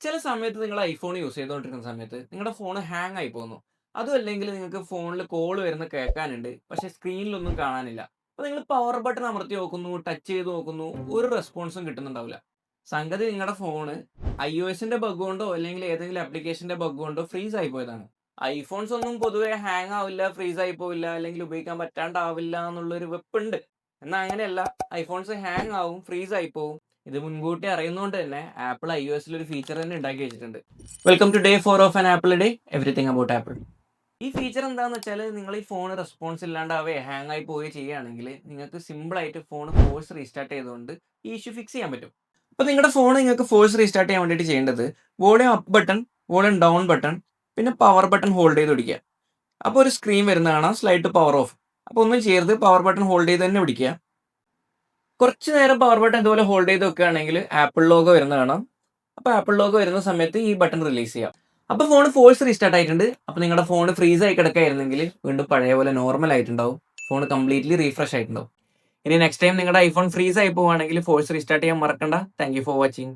ചില സമയത്ത് നിങ്ങൾ ഐഫോൺ യൂസ് ചെയ്തുകൊണ്ടിരിക്കുന്ന സമയത്ത് നിങ്ങളുടെ ഫോൺ ഹാങ് ആയി പോകുന്നു. അതും അല്ലെങ്കിൽ നിങ്ങൾക്ക് ഫോണിൽ കോൾ വരുന്നത് കേൾക്കാനുണ്ട്. പക്ഷേ സ്ക്രീനിലൊന്നും കാണാനില്ല. അപ്പോൾ നിങ്ങൾ പവർ ബട്ടൺ അമർത്തി നോക്കുന്നു, ടച്ച് ചെയ്ത് നോക്കുന്നു, ഒരു റെസ്പോൺസും കിട്ടുന്നുണ്ടാവില്ല. സംഗതി നിങ്ങളുടെ ഫോണ് iOSന്റെ ബഗ് കൊണ്ടോ അല്ലെങ്കിൽ ഏതെങ്കിലും ആപ്ലിക്കേഷന്റെ ബഗ് കൊണ്ടോ ഫ്രീസ് ആയി പോയതാണ്. ഐഫോൺസ് ഒന്നും പൊതുവേ ഹാങ് ആവില്ല, ഫ്രീസ് ആയി പോവില്ല, അല്ലെങ്കിൽ ഉപയോഗിക്കാൻ പറ്റാണ്ടാവില്ല എന്നുള്ളൊരു വെപ്പുണ്ട്. എന്നാൽ അങ്ങനെയല്ല. ഐഫോൺസ് ഹാങ് ആവും, ഫ്രീസ് ആയി പോവും. ഇത് മുൻകൂട്ടി അറിയുന്നതുകൊണ്ട് തന്നെ ആപ്പിൾ iOSൽ ഒരു ഫീച്ചർ തന്നെ ഉണ്ടാക്കി വെച്ചിട്ടുണ്ട്. Welcome to day 4 of an Apple day, everything about Apple. ഈ ഫീച്ചർ എന്താണെന്ന് വെച്ചാൽ നിങ്ങൾ ഈ ഫോൺ റെസ്പോൺസ് ഇല്ലാണ്ടാവുകയോ ഹാങ് ആയി പോവുകയോ ചെയ്യുകയാണെങ്കിൽ നിങ്ങൾക്ക് സിമ്പിളായിട്ട് ഫോൺ ഫോഴ്സ് റീസ്റ്റാർട്ട് ചെയ്തുകൊണ്ട് ഈ ഇഷ്യൂ ഫിക്സ് ചെയ്യാൻ പറ്റും. അപ്പോൾ നിങ്ങളുടെ ഫോൺ നിങ്ങൾക്ക് ഫോഴ്സ് റീസ്റ്റാർട്ട് ചെയ്യാൻ വേണ്ടിയിട്ട് ചെയ്യേണ്ടത് volume up button, volume down button, പിന്നെ പവർ ബട്ടൺ ഹോൾഡ് ചെയ്ത് പിടിക്കുക. അപ്പോൾ ഒരു സ്ക്രീൻ വരുന്ന കാണാം, സ്ലൈഡ് ടു പവർ ഓഫ്. അപ്പോൾ ഒന്നും ചെയ്യരുത്, പവർ ബട്ടൺ ഹോൾഡ് ചെയ്ത് തന്നെ പിടിക്കുക. കുറച്ച് നേരം പവർ ബട്ടൺ ഇതുപോലെ ഹോൾഡ് ചെയ്ത് വെക്കുകയാണെങ്കിൽ ആപ്പിൾ ലോഗോ വരുന്ന കാണാം. അപ്പോൾ ആപ്പിൾ ലോഗോ വരുന്ന സമയത്ത് ഈ ബട്ടൺ റിലീസ് ചെയ്യാം. അപ്പോൾ ഫോൺ ഫോഴ്സ് റീസ്റ്റാർട്ട് ആയിട്ടുണ്ട്. അപ്പോൾ നിങ്ങളുടെ ഫോൺ ഫ്രീസ് ആയി കിടക്കുകയായിരുന്നെങ്കിൽ വീണ്ടും പഴയ പോലെ നോർമൽ ആയിട്ടുണ്ടാവും. ഫോൺ കംപ്ലീറ്റ്ലി റീഫ്രഷ് ആയിട്ടുണ്ടാവും. ഇനി നെക്സ്റ്റ് ടൈം നിങ്ങളുടെ ഐഫോൺ ഫ്രീസ് ആയി പോവുകയാണെങ്കിൽ ഫോഴ്സ് റീസ്റ്റാർട്ട് ചെയ്യാൻ മറക്കണ്ട. Thank you for watching.